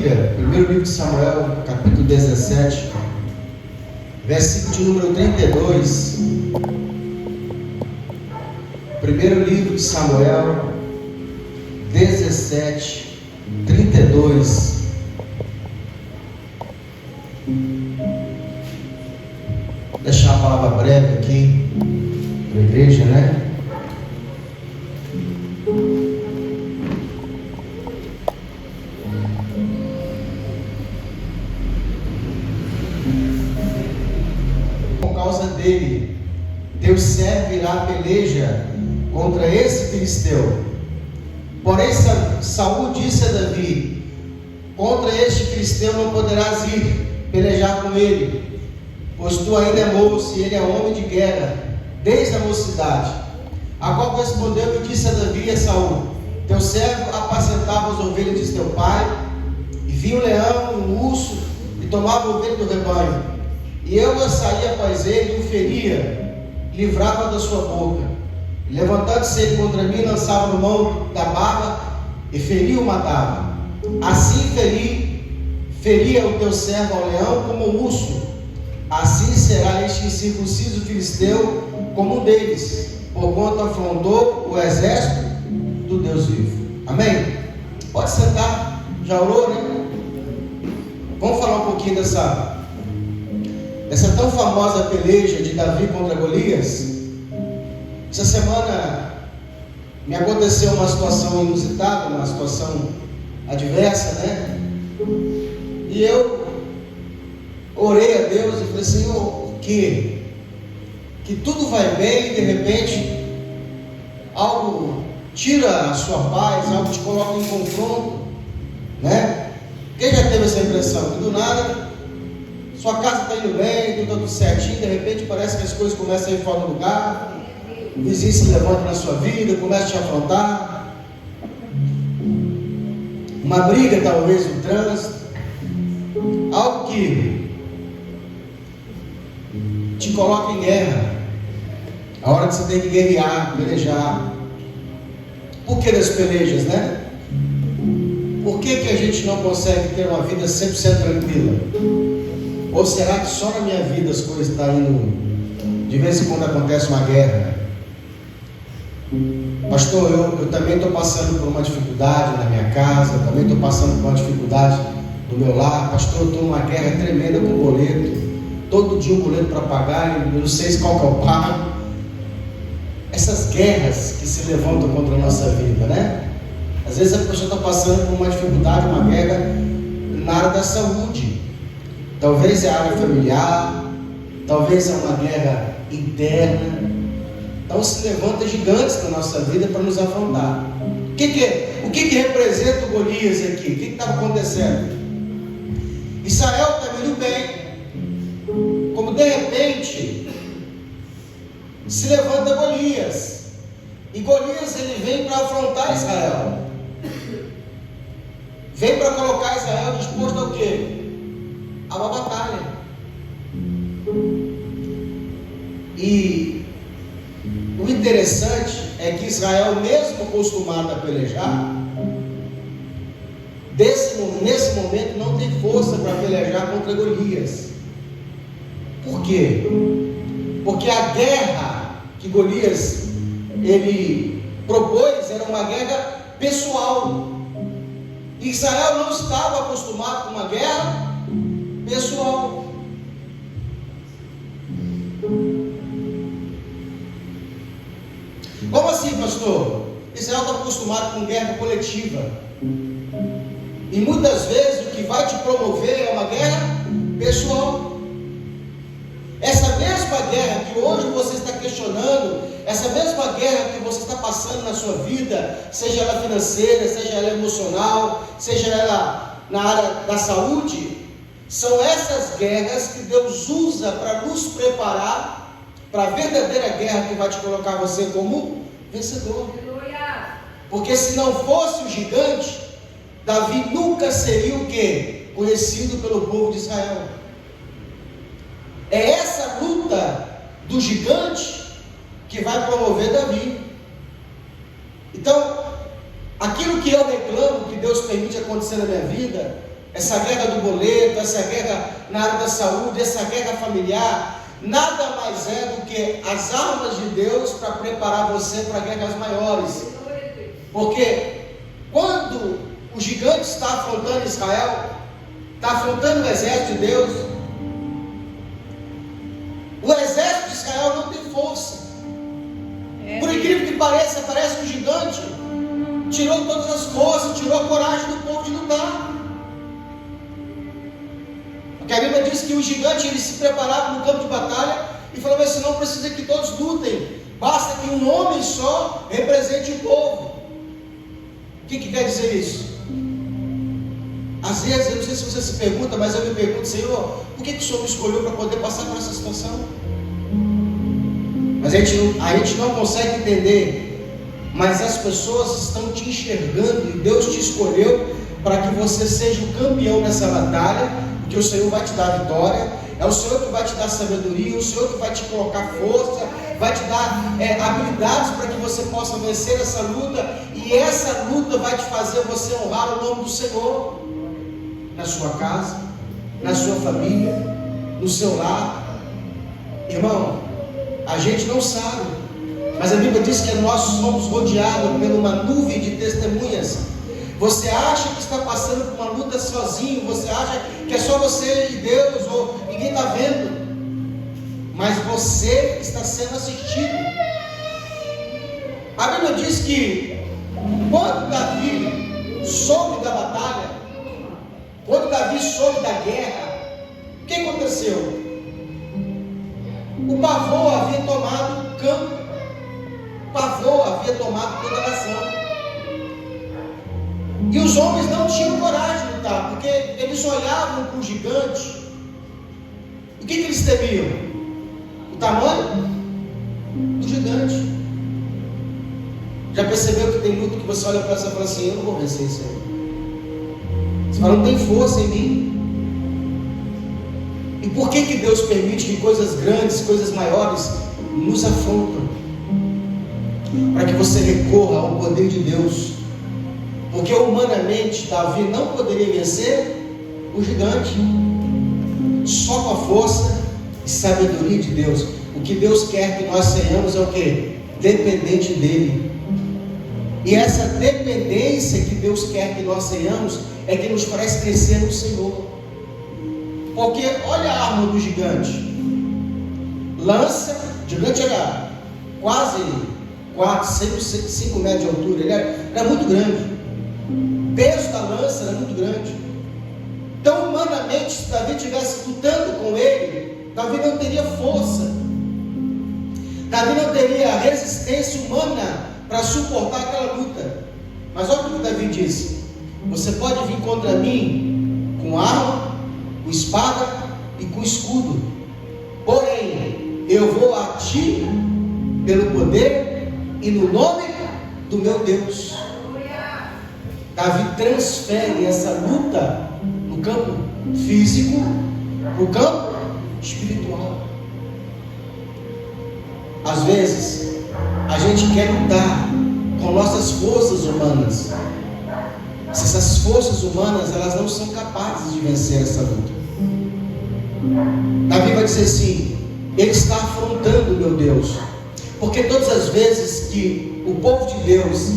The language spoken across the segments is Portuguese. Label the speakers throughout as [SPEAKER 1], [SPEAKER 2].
[SPEAKER 1] Primeiro livro de Samuel, capítulo 17, versículo de número 32. Primeiro livro de Samuel, 17, 32. Vou deixar a palavra breve aqui para a igreja, né? Dele, teu servo irá à peleja contra esse filisteu. Porém Saul disse a Davi: contra este filisteu não poderás ir pelejar com ele, pois tu ainda é moço e ele é homem de guerra desde a mocidade. A qual respondeu e disse a Davi e a Saul: teu servo apacentava as ovelhas de teu pai, e vinha o leão, o urso, e tomava a ovelha do rebanho. E eu saía após ele e o feria, livrava da sua boca. E levantando-se ele contra mim, lançava no mão da barba e feria o matava. Assim feria o teu servo ao leão como o urso. Assim será este incircunciso filisteu como um deles, porquanto afrontou o exército do Deus vivo. Amém? Pode sentar, já orou, né? Vamos falar um pouquinho dessa tão famosa peleja de Davi contra Golias. Essa semana me aconteceu uma situação inusitada, uma situação adversa, né? E eu orei a Deus e falei: Senhor, que tudo vai bem e de repente algo tira a sua paz, algo te coloca em confronto, né? Quem já teve essa impressão? Que do nada sua casa está indo bem, tudo certinho, de repente parece que as coisas começam a ir fora do lugar, o vizinho se levanta na sua vida, começa a te afrontar, uma briga talvez no trânsito, algo que te coloca em guerra, a hora que você tem que guerrear, pelejar. Por que das pelejas, né? Por que a gente não consegue ter uma vida 100% tranquila? Ou será que só na minha vida as coisas estão indo, de vez em quando acontece uma guerra? Pastor, eu também estou passando por uma dificuldade na minha casa, eu também estou passando por uma dificuldade no meu lar. Pastor, eu estou numa guerra tremenda com o boleto, todo dia um boleto para pagar, eu não sei qual que eu pago. Essas guerras que se levantam contra a nossa vida, né? Às vezes a pessoa está passando por uma dificuldade, uma guerra na área da saúde. Talvez é a área familiar, talvez é uma guerra interna. Então se levanta gigantes na nossa vida para nos afrontar. O que representa o Golias aqui? O que estava acontecendo? Israel estava indo bem, como de repente se levanta Golias. E Golias ele vem para afrontar Israel. Vem para colocar Israel disposto ao quê? A uma batalha. E o interessante é que Israel, mesmo acostumado a pelejar, nesse momento não tem força para pelejar contra Golias. Por quê? Porque a guerra que Golias ele propôs era uma guerra pessoal. Israel não estava acostumado com uma guerra pessoal. Como assim, pastor? Israel está acostumado com guerra coletiva. E muitas vezes o que vai te promover é uma guerra pessoal. Essa mesma guerra que hoje você está questionando, essa mesma guerra que você está passando na sua vida, seja ela financeira, seja ela emocional, seja ela na área da saúde, são essas guerras que Deus usa para nos preparar para a verdadeira guerra que vai te colocar você como vencedor. Porque se não fosse o gigante, Davi nunca seria o quê? Conhecido pelo povo de Israel. É essa luta do gigante que vai promover Davi. Então, aquilo que eu reclamo, que Deus permite acontecer na minha vida, essa guerra do boleto, essa guerra na área da saúde, essa guerra familiar, nada mais é do que as armas de Deus para preparar você para guerras maiores. Porque quando o gigante está afrontando Israel, está afrontando o exército de Deus, o exército de Israel não tem força. Por incrível que pareça, parece que o gigante tirou todas as forças, tirou a coragem do povo de lutar. Porque a Bíblia diz que o gigante ele se preparava no campo de batalha e falou assim: não precisa que todos lutem, basta que um homem só represente o povo. O que quer dizer isso? Às vezes, eu não sei se você se pergunta, mas eu me pergunto: Senhor, por que o Senhor me escolheu para poder passar por essa situação? Mas a gente não consegue entender, mas as pessoas estão te enxergando e Deus te escolheu para que você seja o campeão nessa batalha, porque o Senhor vai te dar a vitória, é o Senhor que vai te dar sabedoria, o Senhor que vai te colocar força, vai te dar habilidades para que você possa vencer essa luta, e essa luta vai te fazer você honrar o nome do Senhor, na sua casa, na sua família, no seu lar. Irmão, a gente não sabe, mas a Bíblia diz que nós somos rodeados por uma nuvem de testemunhas. Você acha que está passando por uma luta sozinho, você acha que é só você e Deus, ou ninguém está vendo, mas você está sendo assistido. A Bíblia diz que quando Davi soube da batalha, quando Davi soube da guerra, o que aconteceu? O pavor havia tomado o campo, o pavor havia tomado toda a nação, e os homens não tinham coragem de lutar, porque eles olhavam para o gigante. O que eles temiam? O tamanho do gigante. Já percebeu que tem luta que você olha para essa e fala assim: eu não vou vencer isso aí. Você fala: não tem força em mim. E por que Deus permite que coisas grandes, coisas maiores nos afrontam? Para que você recorra ao poder de Deus. Porque humanamente Davi não poderia vencer o gigante, só com a força e sabedoria de Deus. O que Deus quer que nós tenhamos é o quê? Dependente dele. E essa dependência que Deus quer que nós tenhamos é que nos faz crescer no Senhor. Porque olha a arma do gigante, lança. O gigante era quase 5 metros de altura, ele era muito grande, o peso da lança era muito grande. Então humanamente, se Davi estivesse lutando com ele, Davi não teria força, Davi não teria resistência humana para suportar aquela luta. Mas olha o que Davi disse: você pode vir contra mim com arma, com espada e com escudo, porém eu vou a ti pelo poder e no nome do meu Deus. Davi transfere essa luta no campo físico para o campo espiritual. Às vezes a gente quer lutar com nossas forças humanas. Essas forças humanas, elas não são capazes de vencer essa luta. Davi vai dizer assim: ele está afrontando meu Deus, porque todas as vezes que o povo de Deus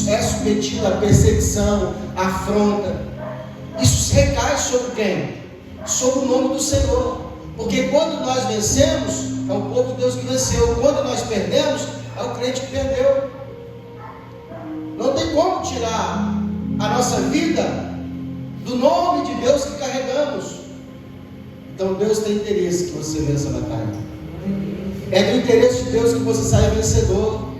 [SPEAKER 1] é submetido à perseguição, à afronta, isso recai sobre quem? Sobre o nome do Senhor. Porque quando nós vencemos, é o povo de Deus que venceu. Quando nós perdemos, é o crente que perdeu. Não tem como tirar a nossa vida do nome de Deus que carregamos. Então Deus tem interesse que você vença a batalha. É do interesse de Deus que você saia vencedor.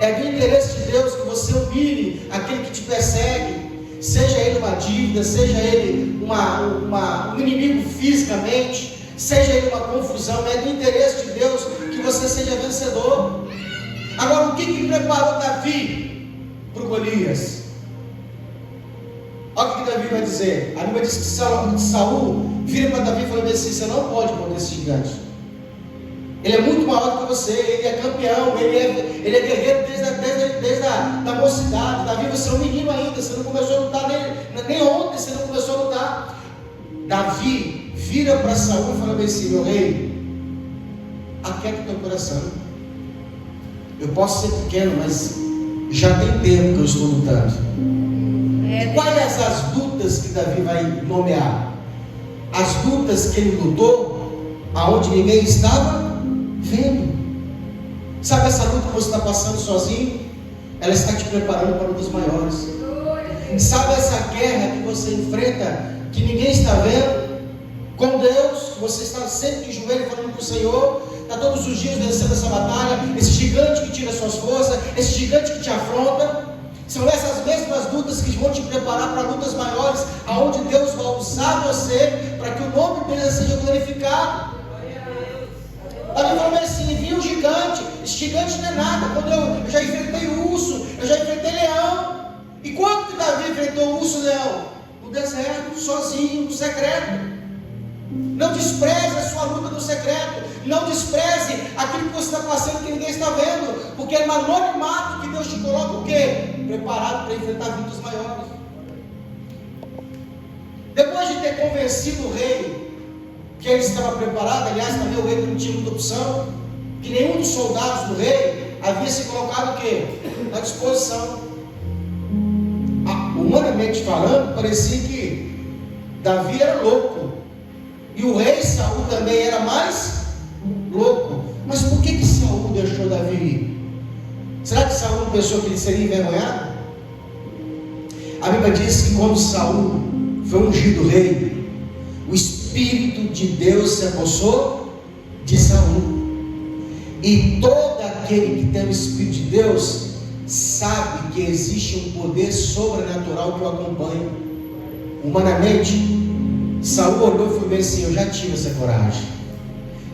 [SPEAKER 1] É do interesse de Deus que você humilhe aquele que te persegue, seja ele uma dívida, seja ele um inimigo fisicamente, seja ele uma confusão. É do interesse de Deus que você seja vencedor. Agora, o que preparou Davi para o Golias? Olha o que Davi vai dizer. A Bíblia diz que Saul vira para Davi e fala assim: você não pode contra esse gigante. Ele é muito maior do que você, ele é campeão, ele é guerreiro desde a mocidade. Davi, você é um menino ainda, você não começou a lutar nem ontem, você não começou a lutar. Davi vira para Saul e fala assim: meu rei, aquieta o teu coração. Eu posso ser pequeno, mas já tem tempo que eu estou lutando. E quais as lutas que Davi vai nomear? As lutas que ele lutou, aonde ninguém estava vendo. Sabe essa luta que você está passando sozinho? Ela está te preparando para lutas maiores. Sabe essa guerra que você enfrenta, que ninguém está vendo? Com Deus, você está sempre de joelho falando com o Senhor, está todos os dias vencendo essa batalha, esse gigante que tira suas forças, esse gigante que te afronta. São essas mesmas lutas que vão te preparar para lutas maiores, aonde Deus vai usar você para que o nome dele seja glorificado. Davi falou assim: viu o gigante, esse gigante não é nada. Quando eu já enfrentei o urso, eu já enfrentei leão. E quando que Davi enfrentou o urso e o leão? No deserto, sozinho, no secreto. Não despreze a sua luta no secreto. Não despreze aquilo que você está passando que ninguém está vendo, porque é no anonimato que Deus te coloca o quê? Preparado para enfrentar lutas maiores. Depois de ter convencido o rei que ele estava preparado, aliás, também o rei não tinha muita opção, que nenhum dos soldados do rei havia se colocado o quê? À disposição. Humanamente falando, parecia que Davi era louco, e o rei Saul também era mais louco. Mas por que Saul deixou Davi ir? Será que Saul pensou que ele seria envergonhado? A Bíblia diz que quando Saul foi ungido rei, o Espírito de Deus se apossou de Saul. E todo aquele que tem o Espírito de Deus sabe que existe um poder sobrenatural que o acompanha. Humanamente, Saul olhou e falou bem assim: eu já tive essa coragem,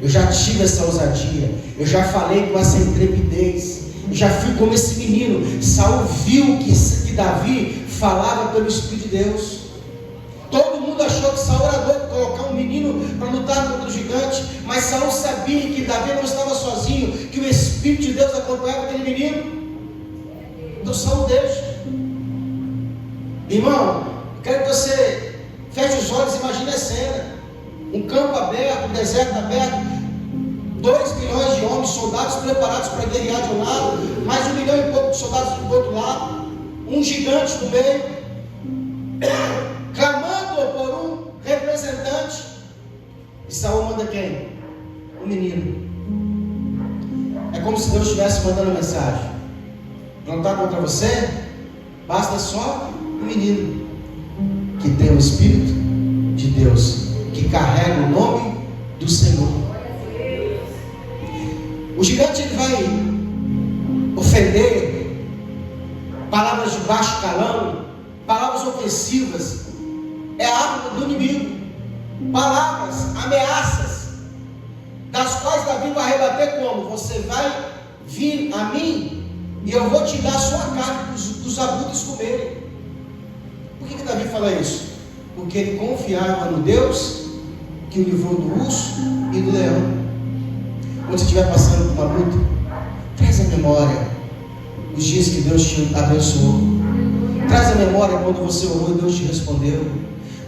[SPEAKER 1] eu já tive essa ousadia, eu já falei com essa intrepidez, eu já fui como esse menino. Saul viu que Davi falava pelo Espírito de Deus. Todo mundo achou que Saul era doido colocar um menino para lutar contra o gigante, mas Saul sabia que Davi não estava sozinho, que o Espírito de Deus acompanhava aquele menino. Então Saul deixa. Irmão, quero que você feche os olhos e imagine a cena: um campo aberto, um deserto aberto, 2 milhões de homens, soldados preparados para guerrear de um lado, mais 1 milhão e pouco de soldados do outro lado, um gigante no meio, clamando por um representante. E Saul manda quem? Um menino. É como se Deus estivesse mandando mensagem: não está contra você, basta só um menino que tem o Espírito de Deus, que carrega o nome do Senhor. O gigante ele vai ofender, palavras de baixo calão, palavras ofensivas, é a arma do inimigo, palavras, ameaças, das quais Davi vai rebater como? Você vai vir a mim e eu vou te dar a sua carne dos abutres comerem. Por que Davi fala isso? Porque ele confiava no Deus que o livrou do urso e do leão. Quando você estiver passando por uma luta, traz à memória os dias que Deus te abençoou. Traz à memória quando você orou e Deus te respondeu.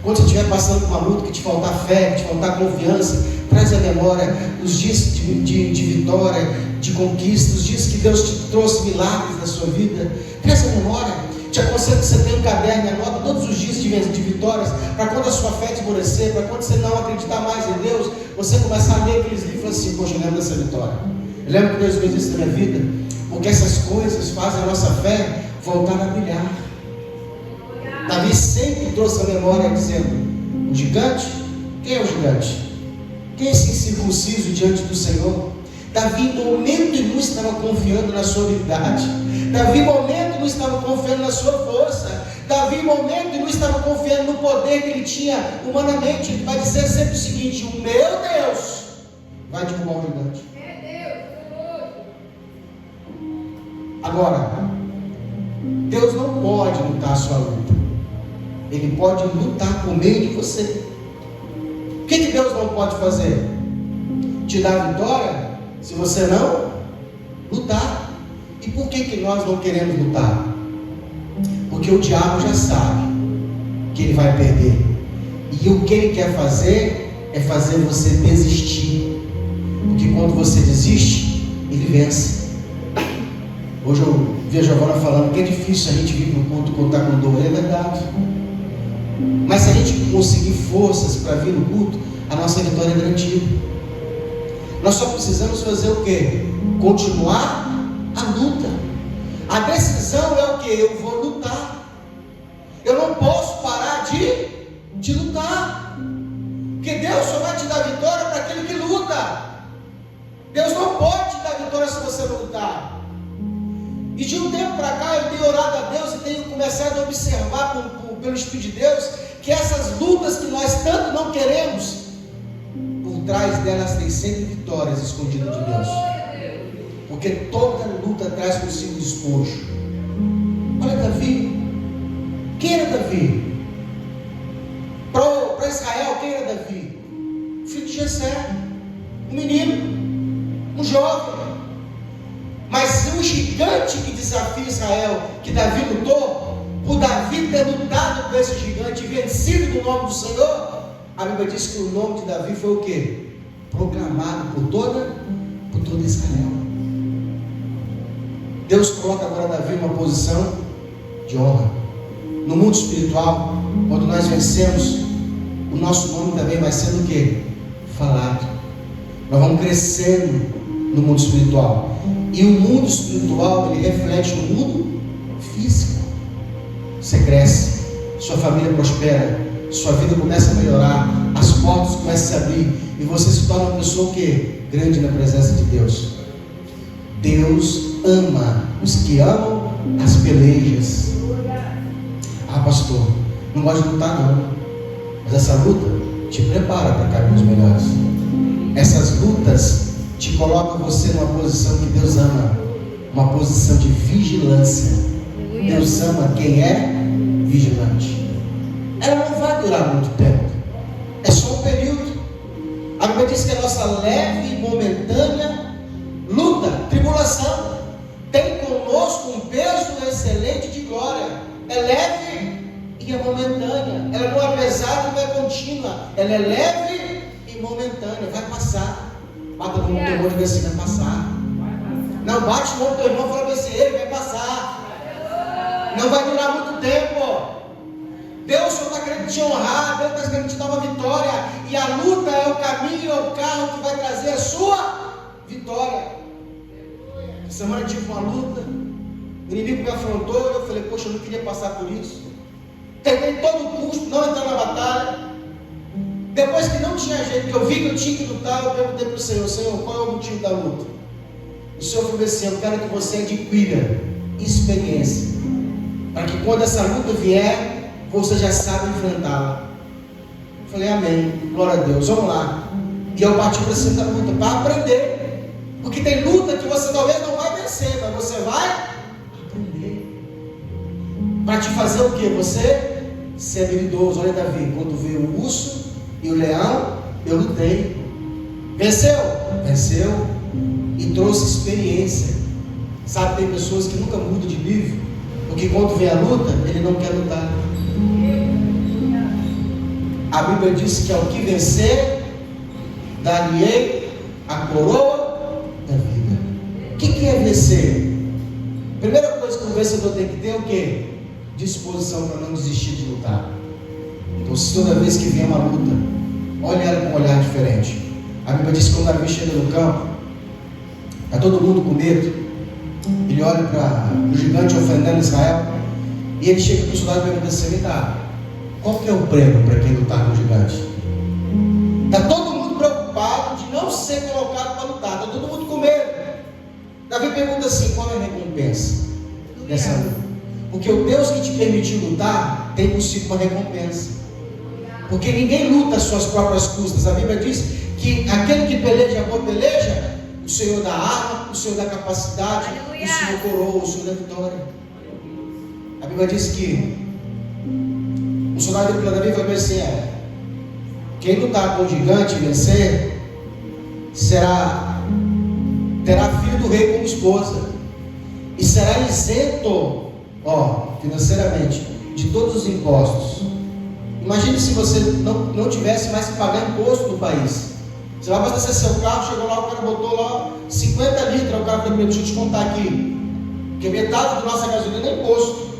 [SPEAKER 1] Quando você estiver passando por uma luta, que te faltar fé, que te faltar confiança, traz à memória os dias de vitória, de conquista, os dias que Deus te trouxe milagres na sua vida. Traz à memória. Te aconselho que você tenha um caderno e anota todos os dias de vitórias, para quando a sua fé esmorecer, para quando você não acreditar mais em Deus, você começar a ler aqueles livros e falar assim: poxa, eu lembro dessa vitória, eu lembro que Deus fez isso na minha vida, porque essas coisas fazem a nossa fé voltar a brilhar. Davi sempre trouxe a memória dizendo: o gigante, quem é o gigante? Quem é esse incircunciso diante do Senhor? Davi em momento nenhum estava confiando na sua habilidade. Davi em momento não estava confiando na sua força. Davi em momento nenhum estava confiando no poder que ele tinha humanamente. Ele vai dizer sempre o seguinte: o meu Deus vai derrubar o gigante. Agora, Deus não pode lutar a sua luta. Ele pode lutar por meio de você. O que Deus não pode fazer? Te dar vitória? se você não lutar. E por que nós não queremos lutar? Porque o diabo já sabe que ele vai perder. E o que ele quer fazer é fazer você desistir. Porque quando você desiste, ele vence. Hoje eu vejo agora falando que é difícil a gente vir para o culto quando está com dor. É verdade. Mas se a gente conseguir forças para vir no culto, a nossa vitória é garantida. Nós só precisamos fazer o quê? Continuar a luta. A decisão é o quê? Eu vou lutar. Eu não posso parar de lutar. Porque Deus só vai te dar vitória para aquele que luta. Deus não pode te dar vitória se você não lutar. E de um tempo para cá eu tenho orado a Deus e tenho começado a observar pelo Espírito de Deus que essas lutas que nós tanto não queremos, por trás delas tem sempre vitórias escondidas de Deus. Porque toda luta traz consigo despojo. Olha Davi. Quem era Davi? Para Israel, quem era Davi? Filho de Jessé, um menino, um jovem. Mas o gigante que desafia Israel, que Davi lutou, por Davi ter lutado com esse gigante, vencido no nome do Senhor, a Bíblia diz que o nome de Davi foi o quê? Proclamado por toda Israel. Deus coloca agora Davi numa posição de honra. No mundo espiritual, quando nós vencemos, o nosso nome também vai sendo o quê? Falado. Nós vamos crescendo no mundo espiritual. E o mundo espiritual, ele reflete no mundo físico. Você cresce, sua família prospera, sua vida começa a melhorar, as portas começam a se abrir, e você se torna uma pessoa o quê? Grande na presença de Deus. Deus ama os que amam as pelejas. Ah, pastor, não gosto de lutar não. Mas essa luta te prepara para caminhos melhores. Essas lutas te colocam você numa posição que Deus ama, uma posição de vigilância. Deus ama quem é vigilante. Ela não vai durar muito tempo, é só um período. A Bíblia diz que a nossa leve e momentânea luta, tribulação, tem conosco um peso excelente de glória. É leve e é momentânea. Ela não é pesada e não é contínua. Ela é leve e momentânea. Vai passar. Bata no teu irmão e diz assim: vai passar. Não, bate no teu irmão e fala assim: ele vai passar. Não vai durar muito tempo. Deus só está querendo te honrar. Deus está querendo te dar uma vitória. E a luta é o caminho, é o carro que vai trazer a sua vitória. Essa semana eu tive uma luta. O inimigo me afrontou. Eu falei: poxa, eu não queria passar por isso. Tentei todo o custo não entrar na batalha. Depois que não tinha jeito, que eu vi que eu tinha que lutar, eu perguntei para o Senhor: Senhor, qual é o motivo da luta? O Senhor falou assim: eu quero que você adquira experiência, para que quando essa luta vier, você já sabe enfrentá-la. Eu falei: amém, glória a Deus, vamos lá. E eu parti para essa luta, para aprender. Porque tem luta que você talvez não vai vencer, mas você vai aprender. Para te fazer o que? Você ser habilidoso. Olha Davi, quando veio o urso e o leão, eu lutei. Venceu? Venceu. E trouxe experiência. Sabe, tem pessoas que nunca mudam de nível, porque quando vem a luta, ele não quer lutar. A Bíblia diz que ao que vencer, dar-lhe-ei a coroa da vida. O que é vencer? Primeira coisa que o vencedor tem que ter é o quê? Disposição para não desistir de lutar. Então, se toda vez que vier uma luta, olhe ela com um olhar diferente. A Bíblia diz que quando Davi chega no campo, está todo mundo com medo. Ele olha para o gigante ofendendo Israel, e ele chega para o soldado e pergunta assim: vem cá, qual que é o prêmio para quem lutar com o gigante? Está todo mundo preocupado de não ser colocado para lutar, está todo mundo com medo. Davi pergunta assim: qual é a recompensa dessa luta? Porque o Deus que te permitiu lutar tem consigo uma recompensa. Porque ninguém luta às suas próprias custas. A Bíblia diz que aquele que peleja a boa peleja, o Senhor dá arma, o Senhor dá capacidade, o Senhor coroa, o Senhor dá vitória. A Bíblia diz que o soldado de Davi vai vencer. Quem lutar com o gigante e vencer será terá filho do rei como esposa, e será isento, financeiramente, de todos os impostos. Imagine se você não tivesse mais que pagar imposto no país. Você vai abastecer seu carro, chegou lá, o cara botou lá 50 litros, o cara falou: deixa eu te contar aqui, porque metade da nossa gasolina é imposto.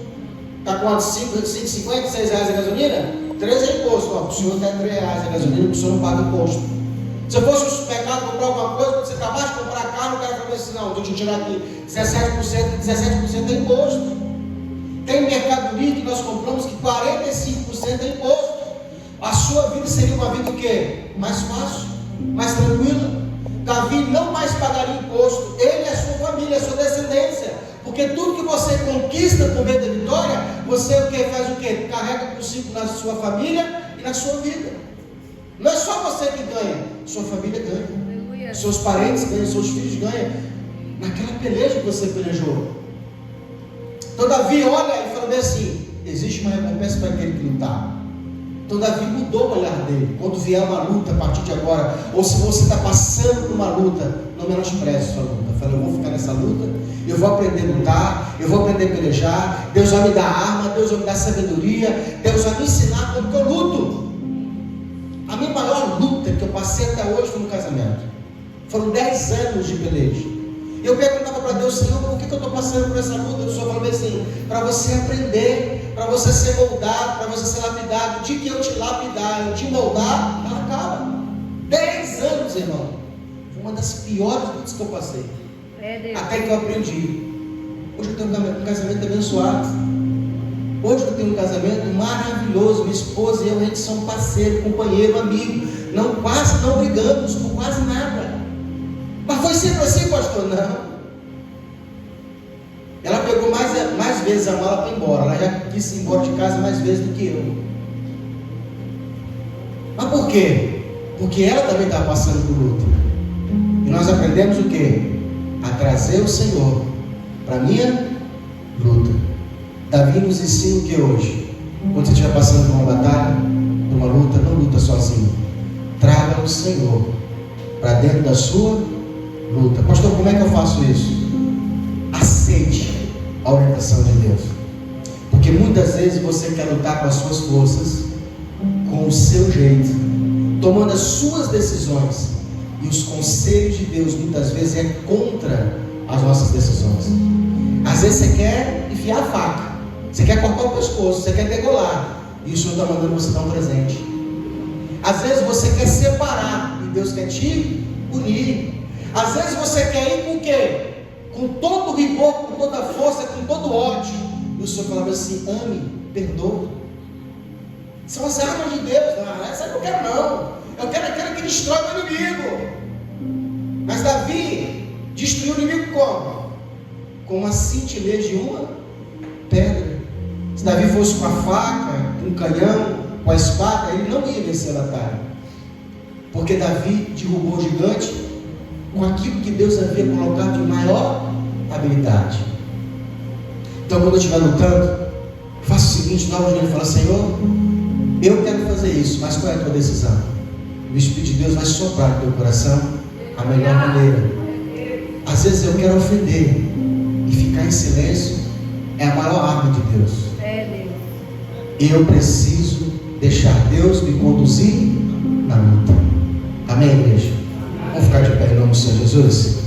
[SPEAKER 1] Está quanto? 5,50, 6 reais a gasolina? 3 é imposto. Para o senhor está 3 reais a gasolina, o senhor não paga imposto. Se eu fosse no supermercado comprar alguma coisa, quando você acabar de comprar carro, o cara falou assim: não, deixa eu tirar aqui 17% é imposto. Tem mercadoria que nós compramos que 45% é imposto. A sua vida seria uma vida o quê? Mais fácil, mais tranquila. Davi não mais pagaria imposto, ele e a sua família, a sua descendência, porque tudo que você conquista por meio da vitória, você faz o quê? Carrega consigo na sua família e na sua vida. Não é só você que ganha, sua família ganha, seus parentes ganham, seus filhos ganham, naquela peleja que você pelejou. Então Davi olha e fala bem assim: existe uma recompensa para aquele que lutar. Então Davi mudou o olhar dele. Quando vier uma luta a partir de agora, ou se você está passando por uma luta, não menospreze sua luta. Fala: eu vou ficar nessa luta, eu vou aprender a lutar, eu vou aprender a pelejar, Deus vai me dar arma, Deus vai me dar sabedoria, Deus vai me ensinar como que eu luto. A minha maior luta que eu passei até hoje foi no casamento. Foram 10 anos de peleja. Eu perguntava para Deus: Senhor, por que eu estou passando por essa luta? O Senhor falou assim: para você aprender, para você ser moldado, para você ser lapidado. O dia que eu te lapidar, eu te moldar, ela acaba. 10 anos, irmão. Foi uma das piores lutas que eu passei. Até que eu aprendi. Hoje eu tenho um casamento abençoado. Hoje eu tenho um casamento maravilhoso. Minha esposa e eu, a gente somos parceiro, companheiro, amigo. Quase não brigamos por quase nada. Mas foi sempre assim, pastor? Não. Ela pegou mais vezes a mala para ir embora. Ela já quis ir embora de casa mais vezes do que eu. Mas por quê? Porque ela também estava passando por luta. E nós aprendemos o quê? A trazer o Senhor para a minha luta. Davi nos ensina o que hoje? Quando você estiver passando por uma batalha, por uma luta, não luta sozinho. Traga o Senhor para dentro da sua luta. Pastor, como é que eu faço isso? Aceite a orientação de Deus. Porque muitas vezes você quer lutar com as suas forças, com o seu jeito, tomando as suas decisões, e os conselhos de Deus muitas vezes é contra as nossas decisões. Às vezes você quer enfiar a faca, você quer cortar o pescoço, você quer degolar, e o Senhor está mandando você dar um presente. Às vezes você quer separar, e Deus quer te unir. Às vezes você quer ir com o quê? Com todo rigor, com toda força, com todo ódio. E o Senhor falava assim: ame, perdoa. São as armas de Deus. Essa eu não quero não. Eu quero aquela que destrói o inimigo. Mas Davi destruiu o inimigo como? Com uma cintilez de uma pedra. Se Davi fosse com a faca, com o canhão, com a espada, ele não ia vencer a batalha. Porque Davi derrubou o gigante com aquilo que Deus havia colocado de maior habilidade. Então, quando eu estiver lutando, faça o seguinte: dá um joelho e fala: Senhor, eu quero fazer isso, mas qual é a tua decisão? O Espírito de Deus vai soprar no teu coração a melhor maneira. Às vezes eu quero ofender, e ficar em silêncio é a maior arma de Deus. Eu preciso deixar Deus me conduzir na luta. Amém, igreja? Vamos ficar de pé em nome do Senhor Jesus?